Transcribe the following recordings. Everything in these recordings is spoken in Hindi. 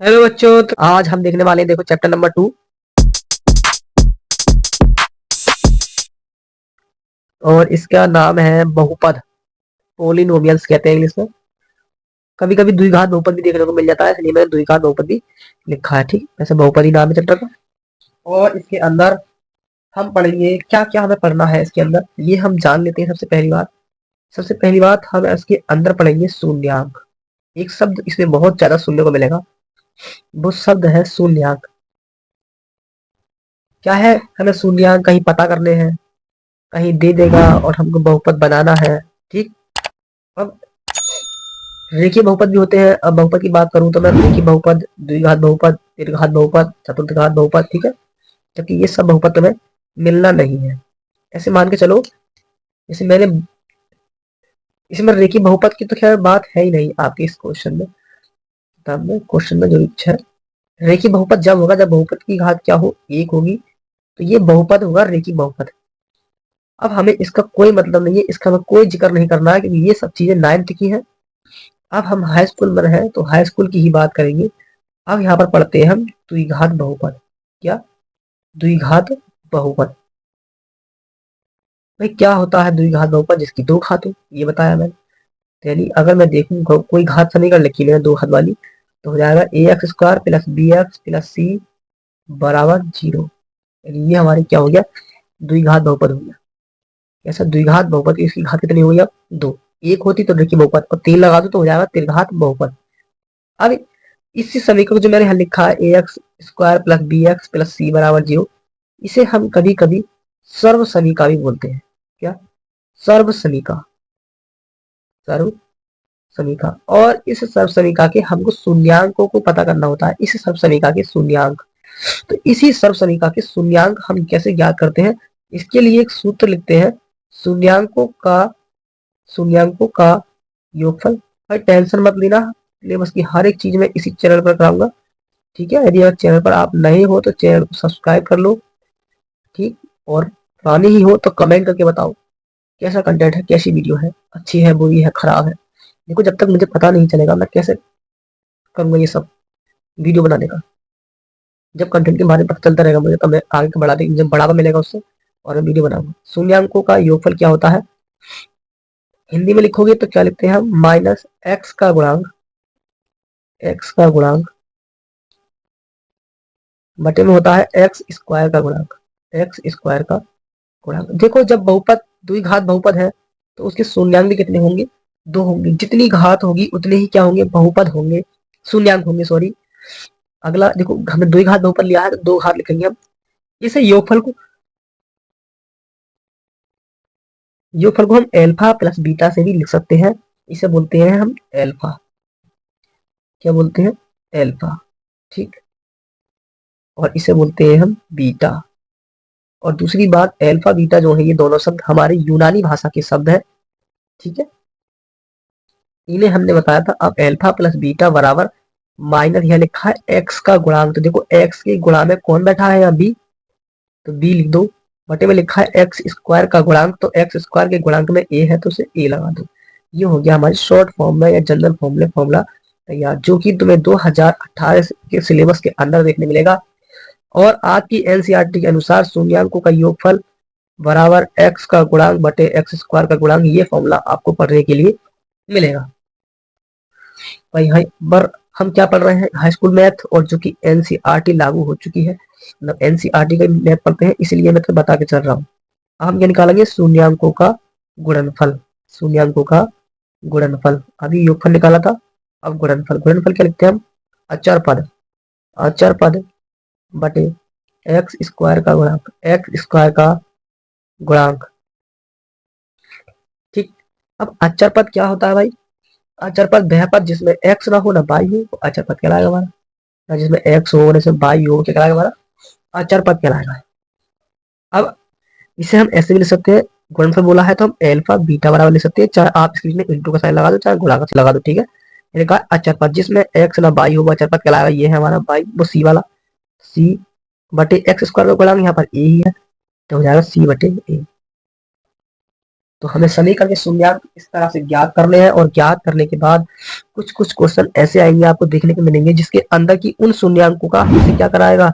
हेलो बच्चों, तो आज हम देखने वाले हैं, देखो चैप्टर नंबर 2। और इसका नाम है बहुपद। पोलिनोमियल्स कहते हैं इंग्लिश में। कभी कभी द्विघात बहुपद भी देखने को मिल जाता है, इसलिए मैंने द्विघात बहुपद भी लिखा है। ठीक, वैसे बहुपद ही नाम है चैप्टर का। और इसके अंदर हम पढ़ेंगे क्या क्या हमें पढ़ना है इसके अंदर, ये हम जान लेते हैं। सबसे पहली बात हम इसके अंदर पढ़ेंगे शून्यांक। एक शब्द इसमें बहुत ज्यादा सुनने को मिलेगा, वो शब्द है शून्यांक। क्या है, हमें शून्यांक कहीं पता करने हैं, कहीं दे देगा और हमको बहुपद बनाना है। ठीक। अब रेखीय बहुपद भी होते हैं। अब बहुपद की बात करूं तो मैं रेखीय बहुपद, द्विघात बहुपद, त्रिघात बहुपद, चतुर्थघात बहुपद, ठीक है। जबकि ये सब बहुपद तुम्हें मिलना नहीं है। ऐसे मान के चलो, जैसे मैंने इसमें रेखीय बहुपद की तो खैर बात है ही नहीं आपके इस क्वेश्चन में। तब में क्वेश्चन में जो इच्छा है, रेखीय बहुपद जब होगा जब बहुपद की घात क्या हो, एक होगी, तो ये बहुपद होगा रेखीय बहुपद। अब हमें इसका कोई मतलब नहीं है, इसका हमें कोई जिक्र नहीं करना है, क्योंकि ये सब चीजें 9th की हैं। अब हम हाई स्कूल में रहे तो हाई स्कूल की ही बात करेंगे। अब यहाँ पर पढ़ते हैं हम द्विघात बहुपद। क्या? द्विघात बहुपद। भाई क्या होता है द्विघात बहुपद? जिसकी दो घात हो, ये बताया मैंने। तो यानी अगर मैं देखूं कोई घात समीकरण लिखी मैंने दो घात वाली, तो हो जाएगा a x square plus b x plus c बराबर 0। ये हमारी क्या हो गया? द्विघात बहुपद हो गया। ऐसा द्विघात बहुपद, इसकी घात कितनी हो गई? अब दो। एक होती तो रेखीय बहुपद, और तीन लगा दो तो हो जाएगा त्रिघात बहुपद। अब इसी समीकरण को जो मैंने यहाँ लिखा है a x square plus b x plus c बराबर 0, इसे हम कभी कभी सर्व समीका भी बोलते हैं। क्या? सर्व समीका। सर्व समीका। और इस सर्व समीका के हमको शून्यांकों को पता करना होता है, इस सर्व समीका के शून्यांक। तो इसी सर्व समीका के शून्यांक हम कैसे ज्ञात करते हैं, इसके लिए एक सूत्र लिखते हैं। शून्यांकों का शून्यांकों का योगफल। भाई टेंशन मत लेना, सिलेबस की हर एक चीज मैं इसी चैनल पर कराऊंगा। ठीक है। यदि अगर चैनल पर आप नए हो तो चैनल को सब्सक्राइब कर लो। ठीक। और पुरानी ही हो तो कमेंट करके बताओ कैसा कंटेंट है, कैसी वीडियो है, अच्छी है, बुरी है, खराब है। देखो जब तक मुझे पता नहीं चलेगा मैं कैसे करूंगा ये सब वीडियो बनाने का। जब कंटेंट के बारे में पता चलता रहेगा मुझे, तो मैं आगे बढ़ा देंगे, जब बढ़ावा मिलेगा उससे, और मैं वीडियो बनाऊंगा। शून्यांकों का योगफल क्या होता है? हिंदी में लिखोगे तो क्या लिखते हैं हम? माइनस एक्स का गुणांक, एक्स का गुणांक बटे में होता है एक्स स्क्वायर का गुणांक, एक्स स्क्वायर का गुणांक। देखो जब बहुपद द्विघात बहुपद है तो उसके शून्यांक भी कितने होंगे? दो होंगे। जितनी घात होगी उतने ही क्या होंगे? बहुपद होंगे, शून्यांक होंगे, सॉरी। अगला देखो, हमने द्विघात बहुपद लिया है तो दो घात लिखेंगे हम। इसे योगफल को हम एल्फा प्लस बीटा से भी लिख सकते हैं। इसे बोलते हैं हम एल्फा। क्या बोलते हैं? एल्फा। ठीक। और इसे बोलते हैं हम बीटा। और दूसरी बात, एल्फा बीटा जो है ये दोनों शब्द हमारे यूनानी भाषा के शब्द है। ठीक है। इन्हें हमने बताया था। अब एल्फा प्लस बीटा बराबर माइनस, यह लिखा है एक्स का गुणांक। तो देखो एक्स के गुणा में कौन बैठा है? यहाँ बी, तो बी लिख दो। बटे में लिखा है एक्स स्क्वायर का गुणांक, तो एक्स स्क्वायर के गुणांक में ए है तो उसे ए लगा दो। ये हो गया हमारी शॉर्ट फॉर्म में या जनरल फॉर्म में फॉर्मूला तैयार, जो कि तुम्हें 2018 के सिलेबस के अंदर देखने मिलेगा। और आपकी एनसीईआरटी के अनुसार शून्यांकों का योगफल बराबर एक्स का गुणांक बटे एक्स स्क्वायर का गुणांक, ये फॉर्मूला आपको पढ़ने के लिए मिलेगा। भाई हाई पर हम क्या पढ़ रहे हैं? हाई स्कूल मैथ, और जो कि एनसीईआरटी लागू हो चुकी है, मतलब एनसीईआरटी का मैथ पढ़ते हैं, इसलिए मैं तो बता के चल रहा हूँ। हम क्या निकालेंगे? शून्यांकों का गुणनफल। शून्यांकों का गुणनफल। अभी योगफल निकाला था, अब गुणनफल। गुणनफल क्या लिखते हैं हम? अचर पद, अचर पद बटे एक्स स्क्वायर का गुणांक, एक्स स्क्वायर का गुणांक। ठीक। अब अचर पद क्या होता है भाई? अचर पद वह पद जिसमें एक्स ना हो ना वाई हो, तो अचर पद कहलाएगा हमारा। ना जिसमें एक्स हो ना जिसमें वाई हो, क्या कहलाएगा हमारा? अचर पद कहलाएगा। अब इसे हम ऐसे भी लिख सकते हैं, गुणनफल बोला है तो हम एल्फा बीटा बराबर लिख सकते हैं, चाहे आप स्क्रीन में इंटू का साइन लगा दो, चाहे गुणा का लगा दो। ठीक है। मैंने कहा अचर पद जिसमें एक्स ना वाई हो, अचर पद कहलाएगा। ये है हमारा वाई, वो सी वाला, सी बटे एक्स स्क्वायर का गुणांक यहाँ पर ए ही है, तो हो जाएगा सी बटे ए। तो हमें समीकरण के शून्यंक इस तरह से ज्ञात करने हैं, और ज्ञात करने के बाद कुछ कुछ क्वेश्चन ऐसे आएंगे आपको देखने को मिलेंगे जिसके अंदर की उन शून्यंकों का हमसे क्या कराएगा,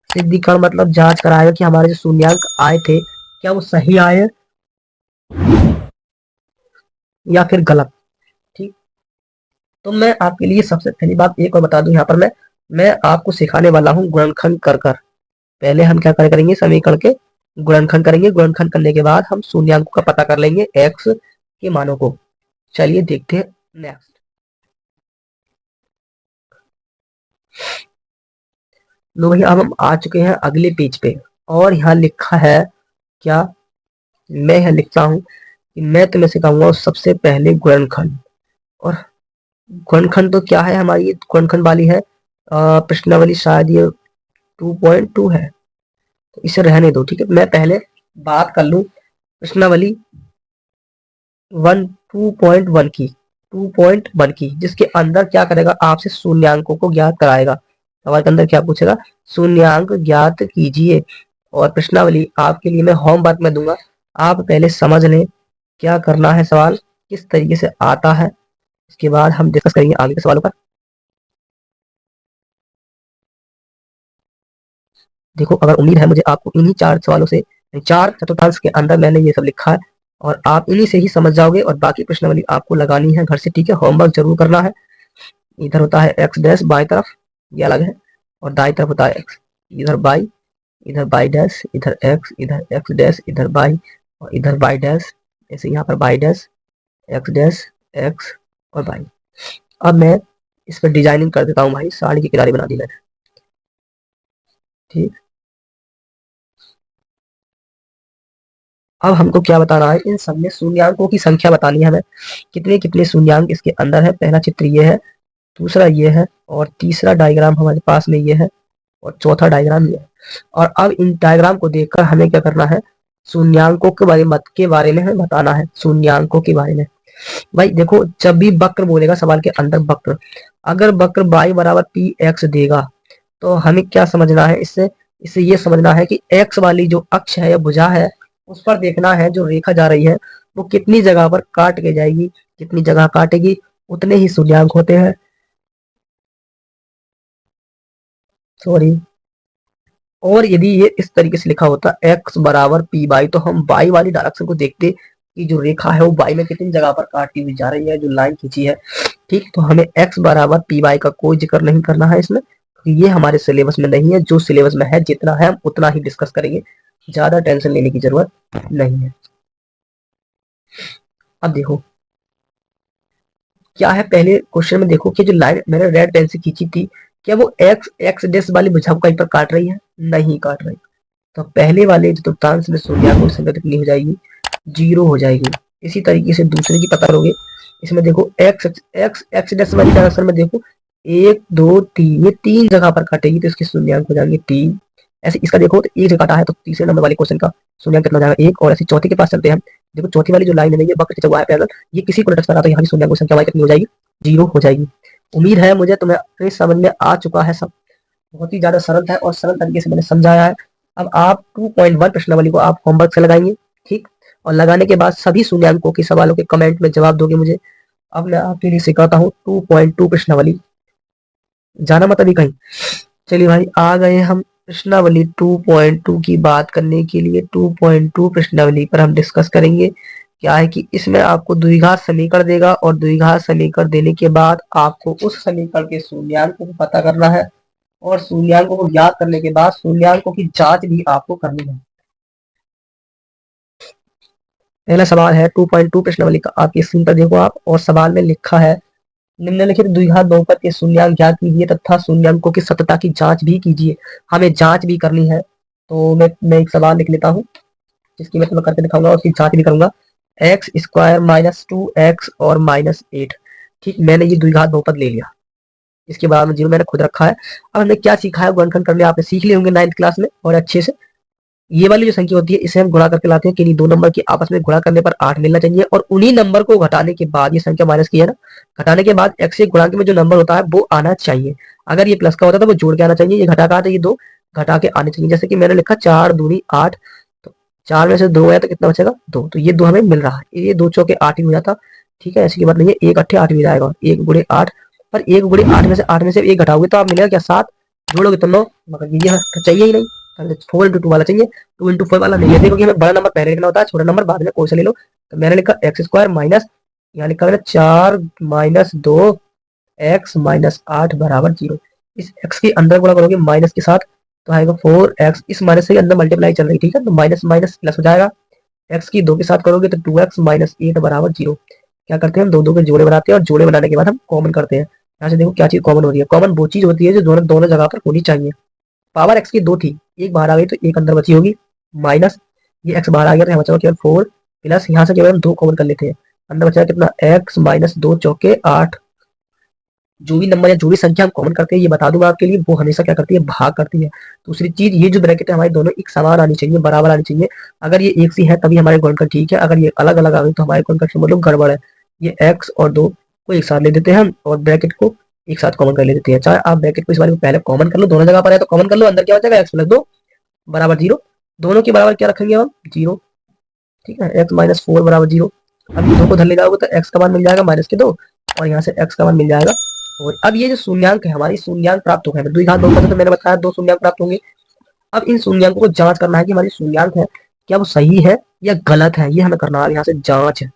सिद्धिकरण मतलब जांच कराएगा कि हमारे जो शून्यंक आए थे क्या वो सही आए या फिर गलत। ठीक, तो मैं आपके लिए सबसे पहली बात एक और बता दूं, यहाँ पर मैं आपको सिखाने वाला हूँ गुणनखंड कर कर। पहले हम क्या करेंगे, समीकरण के गुणनखंड करेंगे, गुणनखंड करने के बाद हम शून्यंकों का पता कर लेंगे एक्स के मानों को। चलिए देखते हैं नेक्स्ट। लो भैया अब हम आ चुके हैं अगले पेज पे, और यहाँ लिखा है क्या, मैं यहाँ लिखता हूँ कि मैं तुम्हें सिखाऊंगा सबसे पहले गुणनखंड। और गुणनखंड तो क्या है, हमारी गुणनखंड वाली है प्रश्नावली, शायद ये 2.2 है, तो इसे रहने दो। ठीक है, मैं पहले बात कर लूं प्रश्नावली 2.1 की, 2.1 की, जिसके अंदर क्या करेगा, आपसे शून्यंकों को ज्ञात कराएगा। सवाल के अंदर क्या पूछेगा, शून्यंक ज्ञात कीजिए। और प्रश्नावली आपके लिए मैं होमवर्क में दूंगा, आप पहले समझ लें क्या करना है, सवाल किस तरीके से आता है, इसके बाद हम डिस्कस करेंगे आगे के सवालों पर। देखो, अगर उम्मीद है मुझे आपको इन्हीं 4 सवालों से, 4 चतुर्थांश के अंदर मैंने ये सब लिखा है, और आप इन्हीं से ही समझ जाओगे, और बाकी प्रश्नावली आपको लगानी है घर से। ठीक है, होमवर्क जरूर करना है। इधर होता है एक्स डैश बाई तरफ, ये अलग है, और दाई तरफ होता है एक्स, इधर बाई डैश, इधर एक्स डैश, इधर बाई, और इधर बाई डैश, ऐसे यहाँ पर by dash, x dash, x और बाई। अब मैं इस पर डिजाइनिंग कर देता हूँ भाई, साड़ी की किनारे बना दी मैंने। ठीक, अब हमको क्या बताना है, इन सब में शून्यंकों की संख्या बतानी है हमें, कितने कितने शून्यंक इसके अंदर है। पहला चित्र ये है, दूसरा ये है, और तीसरा डायग्राम हमारे पास में ये है, और चौथा डायग्राम ये है। और अब इन डायग्राम को देखकर हमें क्या करना है, शून्यंकों के बारे में हमें बताना है, शून्यंकों के बारे में। भाई देखो, जब भी वक्र बोलेगा सवाल के अंदर, वक्र, अगर वक्र y बराबर पी एक्स देगा, तो हमें क्या समझना है, इससे इससे ये समझना है कि x वाली जो अक्ष है या भुजा है, उस पर देखना है जो रेखा जा रही है वो कितनी जगह पर काट के जाएगी, जितनी जगह काटेगी उतने ही शून्यंक होते हैं। सॉरी, और यदि ये इस तरीके से लिखा होता x बराबर पी बाई, तो हम y वाली डायरेक्शन को देखते कि जो रेखा है वो y में कितनी जगह पर काटती हुई जा रही है, जो लाइन खींची है। ठीक, तो हमें x बराबर पी बाई का कोई जिक्र नहीं करना है इसमें, क्योंकि ये हमारे सिलेबस में नहीं है। जो सिलेबस में है जितना है हम उतना ही डिस्कस करेंगे, ज्यादा टेंशन लेने की जरूरत नहीं है। अब देखो क्या है, पहले क्वेश्चन में देखो कि जो लाइन मैंने रेड पेन से खींची थी, क्या वो एक्स डैश वाली भुजा को कहीं पर काट रही है, नहीं काट रही। तो पहले वाले चतुर्थांश में शून्यंकों की संख्या कितनी हो जाएगी, 0 हो जाएगी। इसी तरीके से दूसरे की पता करोगे, इसमें देखो एक्स एक्स एक्स डैश वाली डायरेक्शन में देखो 1 2 3, ये 3 जगह पर काटेगी, तो इसके शून्यंक हो जाएंगे 3। ऐसे इसका देखो तो 1 जगह काटा है, तो तीसरे नंबर वाले क्वेश्चन का शून्यंक कितना हो जाएगा 1। और ऐसे चौथे के पास चलते हैं, देखो चौथी वाली जो लाइन है ये वक्र खींचा हुआ है पैरेलल, ये किसी को टच कर रहा, तो यहाँ की शून्यंक संख्या y कितनी हो जाएगी, 0 हो जाएगी। उम्मीद है मुझे तुम्हें समझ में आ चुका है सब, बहुत ही ज्यादा सरल है और सरल तरीके से मैंने समझाया है। अब आप 2.1 प्रश्नावली को आप होमवर्क से लगाएंगे। ठीक, और लगाने के बाद सभी शून्यंकों के सवालों के कमेंट में जवाब दोगे मुझे। अब मैं आपके लिए सिखाता हूँ 2.2 प्रश्नावली, जाना मत अभी कहीं। चलिए भाई, आ गए हम प्रश्नावली 2.2 की बात करने के लिए। 2.2 प्रश्नावली पर हम डिस्कस करेंगे। क्या है कि इसमें आपको द्विघात समीकरण देगा, और द्विघात समीकरण देने के बाद आपको उस समीकरण के शून्यंकों को पता करना है, और शून्यंकों को ज्ञात करने के बाद शून्यंकों की जांच भी आपको करनी है। पहला सवाल है 2.2 प्रश्नावली का, आपकी स्क्रीन पर देखो आप, और सवाल में लिखा है निम्नलिखित द्विघात बहुपद के शून्यंक ज्ञात कीजिए तथा शून्यंकों की सत्यता की जांच भी कीजिए। हमें जांच भी करनी है, तो मैं एक सवाल लिख लेता हूँ जिसकी मैं तुम्हें करके दिखाऊंगा, उसकी जांच भी करूंगा। एक्स स्क्वायर माइनस 2x और माइनस 8। ठीक, मैंने ये द्विघात बहुपद ले लिया, इसके बाद में 0 मैंने खुद रखा है। अब हमने क्या सीखा है, गुणनखंड करने आपने सीख लिए होंगे 9th क्लास में, और अच्छे से। ये वाली जो संख्या होती है इसे हम गुणा करके लाते हैं कि 2 नंबर की आपस में गुणा करने पर 8 मिलना चाहिए, और उन्हीं नंबर को घटाने के बाद, ये संख्या माइनस की है ना, घटाने के बाद x से गुणांक में जो नंबर होता है वो आना चाहिए। अगर ये प्लस का होता है तो वो जोड़ के आना चाहिए, ये घटा का आता है, ये 2 घटा के आने चाहिए। जैसे कि मैंने लिखा 4 दूनी 8, तो 4 में से 2 गया तो कितना बचेगा 2, तो ये 2 हमें मिल रहा है। ये 2 चौके 8 ही हो जाता। ठीक है, ऐसी की बात नहीं है, 1 अट्ठे 8 भी जाएगा, 1 गुणे 8, पर 1 गुणे 8 में से 1 घटाओगे तो आप मिलेगा क्या 7, जोड़ोगे तो 9, मगर ये तो चाहिए ही नहीं, पहले 4 इंटू 2 वाला चाहिए, 2 इंटू 4 वाला नहीं है। देखो कि हमें बड़ा नंबर पहले लिखना होता है, छोटा नंबर बाद में कोई सा ले लो। तो मैंने लिखा एक्स स्क्वायर माइनस, यहाँ लिखा मैंने 4 माइनस 2 एक्स माइनस 8 बराबर 0। इस एक्स के अंदर गुणा करोगे माइनस के साथ तो आएगा 4x, इस माइनस से अंदर मल्टीप्लाई चल रही, ठीक है, तो माइनस माइनस प्लस हो जाएगा। एक्स की 2 के साथ करोगे तो 2x माइनस 8 बराबर 0। क्या करते हैं हम, दो दो के जोड़े बनाते हैं और जोड़े बनाने के बाद हम कॉमन करते हैं। यहाँ से देखो क्या चीज कॉमन हो रही है, कॉमन वो चीज होती है जो दोनों दोनों जगह पर होनी चाहिए। पावर एक्स की 2 थी, एक बाहर आ गई तो एक अंदर बची होगी, माइनस ये एक्स बाहर आ गया तो यहाँ बचा केवल 4, प्लस यहाँ से केवल हम 2 कॉमन कर लेते हैं, अंदर बचा कितना एक्स माइनस 2 चौके 8। जो भी नंबर या जो भी संख्या हम कॉमन करते हैं, ये बता दूंगा आपके लिए, वो हमेशा क्या करती है, भाग करती है। दूसरी चीज, ये जो ब्रैकेट है हमारी दोनों एक समान आनी चाहिए, बराबर आनी चाहिए। अगर ये एक सी है तभी हमारे गुणनखंड ठीक है, अगर ये अलग अलग आ गई तो हमारे गुणनखंड मतलब गड़बड़ है। ये एक्स और 2 को एक साथ ले देते हैं हम और ब्रैकेट को एक साथ कॉमन कर ले देते हैं। चाहे आप ब्रैकेट को इस बारे में पहले कॉमन कर लो, दोनों जगह पर है तो कॉमन कर लो, अंदर क्या बचेगा एक्स प्लस 2 बराबर 0। दोनों के बराबर क्या रखेंगे हम 0, ठीक है, एक्स माइनस 4 बराबर 0। अब ये 2 को धर ले जाओगे तो एक्स का मान मिल जाएगा माइनस के 2 और यहाँ से एक्स का मान मिल जाएगा। और अब ये जो शून्यांक है हमारी, शून्यांक प्राप्त हो गए, द्विघात बहुपद तो मैंने बताया 2 शून्यांक प्राप्त होंगे। अब इन शून्यांकों को जांच करना है कि हमारी शून्यांक है क्या वो सही है या गलत है, ये हमें करना है। यहाँ से जांच है,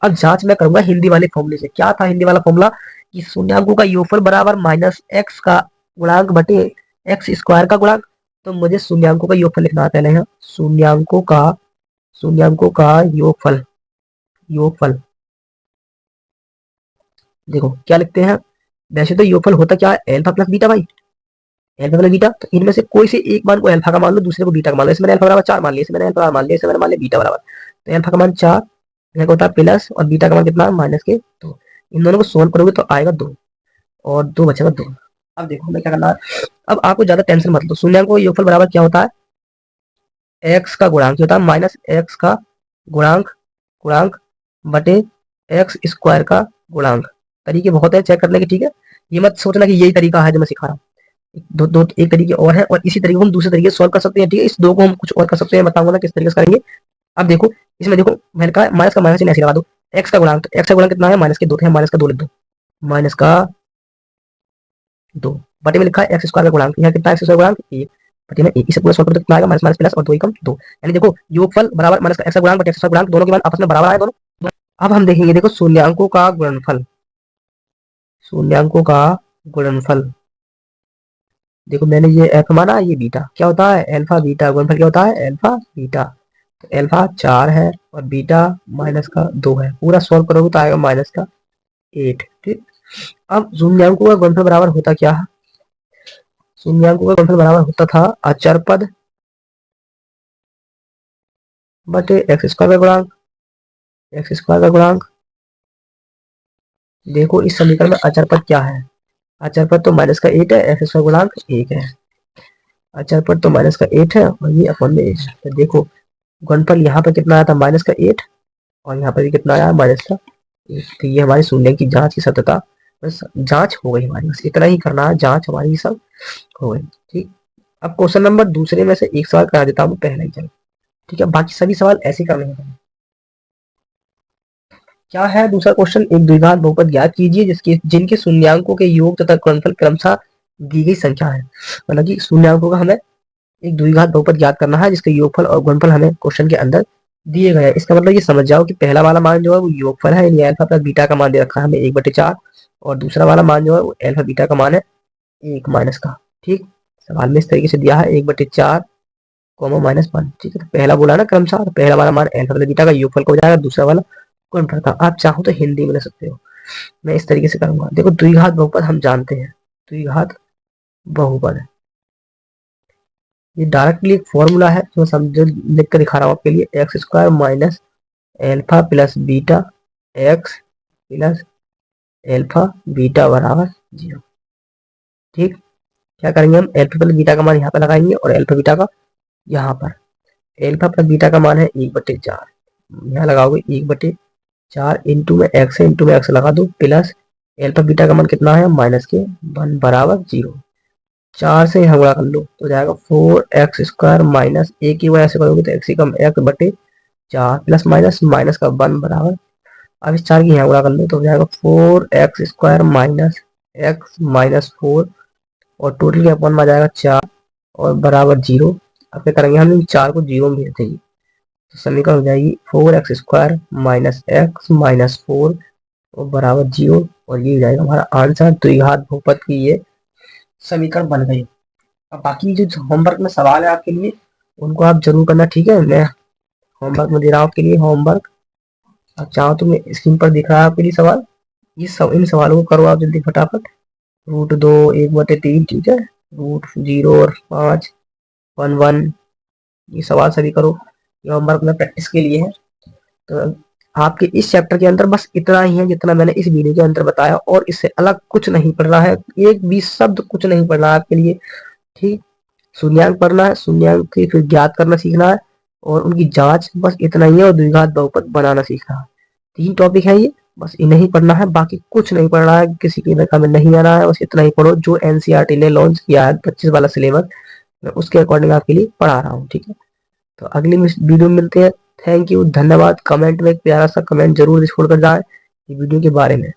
अब जांच मैं करूंगा हिंदी वाले फॉर्मूले से। क्या था हिंदी वाला फॉर्मूला, कि शून्यांकों का योगफल बराबर माइनस एक्स का गुणांक बटे एक्स स्क्वायर का गुणांक। तो मुझे शून्यांकों का योगफल लिखना है पहले, यहाँ शून्यांकों का योगफल, योगफल देखो क्या लिखते हैं। वैसे तो योगफल होता क्या है, अल्फा प्लस बीटा भाई, अल्फा प्लस बीटा। तो इनमें से कोई से एक मान को अल्फा का मान लो, दूसरे को बीटा का मान लो। इसमें मैंने अल्फा बराबर 4 मान लिया, इसमें मैंने अल्फा मान लिया, इसमें मैंने मान लिया बीटा बराबर, तो अल्फा का मान 4, यहाँ का होता है प्लस और बीटा का मान कितना माइनस के 2। इन दोनों को सोल्व करोगे तो आएगा 2 और 2 बचेगा 2। अब देखो हमें क्या करना है, अब आपको ज्यादा टेंशन मत लो। शून्यांक को योगफल बराबर क्या होता है, एक्स का गुणांक होता है माइनस एक्स का गुणांक, गुणांक बटे एक्स स्क्वायर का गुणांक। तरीके बहुत है चेक करने के, ठीक है, ये मत सोचना कि यही तरीका है जो मैं सिखा रहा हूँ। दो एक तरीके और है और इसी तरीके को हम दूसरे तरीके से सॉल्व कर सकते हैं, ठीक है। इस दो को हम कुछ और कर सकते हैं, बताऊंगा ना किस तरीके से करेंगे। अब देखो इसमें देखो मैंने कहा माइनस का माइनस ऐसे लगा दो, एक्स का गुणांक, तो एक्स का गुणांक कितना है माइनस के 2, है माइनस का 2 लिख दो, माइनस का 2 बटे में लिखा है एक्स स्क्वायर का गुणांक, यहाँ कितना एक्स स्क्वायर गुणांक 1 बटे में 1, इसे पूरा सॉल्व करो तो कितना आएगा माइनस माइनस प्लस और 2 एकम 2। यानी देखो योगफल बराबर माइनस का एक्स का गुणांक बटे एक्स का गुणांक, दोनों के मान आपस में बराबर आए दोनों। अब हम देखेंगे देखो शून्यांकों का गुणनफल, शून्यांकों का गुणनफल। देखो मैंने ये एल्फा माना, ये बीटा, क्या होता है अल्फा बीटा, गुणनफल क्या होता है अल्फा बीटा। तो अल्फा 4 है और बीटा माइनस का 2 है, पूरा सॉल्व करोगे तो आएगा माइनस का 8, ठीक। अब शून्यांकों का गुणनफल बराबर होता क्या है, शून्यांकों का गुणनफल बराबर होता था अचर पद बटे एक्स स्क्वायर का गुणांक, एक्स स्क्वायर का गुणांक। देखो इस समीकरण में अचर पद क्या है, अचर पद तो माइनस का 8 है, एक्स स्क्वायर गुणांक 1 है, अचर पद तो माइनस का 8 है और ये अपन में 8। तो देखो गुणनफल यहाँ पर कितना आया था माइनस का 8 और यहाँ पर भी कितना आया माइनस का 8। तो ये हमारी शून्य की जांच की सत्यता, बस जांच हो गई हमारी, बस इतना ही करना है, जांच हमारी सब हो गई, ठीक। अब क्वेश्चन नंबर दूसरे में से एक सवाल करा देता हूँ पहले ही, चलो ठीक है, बाकी सभी सवाल ऐसे करने हैं। क्या है दूसरा क्वेश्चन, एक द्विघात बहुपद ज्ञात कीजिए जिसके जिनके शून्यांकों के योग तथा गुणनफल क्रमशः दी गई संख्या है। मतलब कि शून्यांकों का हमें एक द्विघात बहुपद ज्ञात करना है जिसके योगफल और गुणनफल हमें क्वेश्चन के अंदर दिए गए हैं। इसका मतलब ये समझ जाओ कि पहला वाला मान जो है वो योगफल है, यानी अल्फा प्लस बीटा का मान दे रखा है हमें 1/4, और दूसरा वाला मान जो है वो अल्फा बीटा का मान है 1 माइनस का, ठीक। सवाल में इस तरीके से दिया है 1/4 -1, ठीक है। तो पहला बोला ना क्रमशः, तो पहला वाला मान अल्फा प्लस बीटा का योगफल का हो जाएगा, दूसरा वाला गुणनफल का। आप चाहो तो हिंदी में ले सकते हो, मैं इस तरीके से करूंगा। देखो द्विघात बहुपद हम जानते हैं, द्विघात बहुपद ये डायरेक्टली एक फॉर्मूला है जो समझ लिख कर दिखा रहा हूँ आपके लिए, x square minus alpha plus beta x plus alpha beta बराबर 0, ठीक। क्या करेंगे हम, एल्फा प्लस बीटा का मान यहाँ पर लगाएंगे और एल्फा बीटा का यहाँ पर। एल्फा प्लस बीटा का मान है 1/4, यहाँ लगाओगे 1/4 इंटू में एक्स है, इंटू में एक्स लगा दो, प्लस एल्फा बीटा का मान कितना है -1 बराबर 0। 4 से यहाँ गुणा कर लो तो हो जाएगा 4x² माइनस ए की वजह से करोगे तो एक्स कम एक्स बटे 4 प्लस माइनस माइनस का 1 बराबर। अब इस 4 की यहाँ गुणा कर लो तो हो जाएगा 4x² माइनस एक्स माइनस 4 और टोटल के अपन में आ जाएगा 4 और बराबर 0। अब क्या करेंगे हम इन 4 को 0 में भेज देंगे तो समीकरण हो जाएगी 4x² माइनस एक्स माइनस 4 और बराबर 0 और ये हो जाएगा हमारा आंसर। द्विघात बहुपद की ये समीकरण बन गई। अब बाकी जो होमवर्क में सवाल है आपके लिए उनको आप जरूर करना, ठीक है। मैं होमवर्क में दे रहा हूँ आपके लिए होमवर्क। आप चाहो तो मैं स्क्रीन पर दिख रहा है आपके लिए सवाल, इन सवालों को करो आप जल्दी फटाफट। √2 1/3, ठीक है, √0 और 5 1 1, ये सवाल सभी करो। ये होमवर्क में प्रैक्टिस के लिए है। तो आपके इस चैप्टर के अंदर बस इतना ही है जितना मैंने इस वीडियो के अंदर बताया, और इससे अलग कुछ नहीं पढ़ रहा है, एक भी शब्द कुछ नहीं पढ़ रहा है आपके लिए, ठीक। शून्यांक पढ़ना है, शून्यांक की फिर ज्ञात करना सीखना है और उनकी जांच, बस इतना ही है। और द्विघात बहुपद बनाना सीखना है। 3 टॉपिक है ये, बस इन्हें ही पढ़ना है, बाकी कुछ नहीं पढ़ना है। किसी की में नहीं आना है, बस इतना ही पढ़ो जो एनसीईआरटी ने लॉन्च किया है 25 वाला सिलेबस, मैं उसके अकॉर्डिंग आपके लिए पढ़ा रहा हूँ, ठीक है। तो अगली वीडियो में मिलते हैं। थैंक यू, धन्यवाद। कमेंट में एक प्यारा सा कमेंट जरूर छोड़ कर जाए वीडियो के बारे में।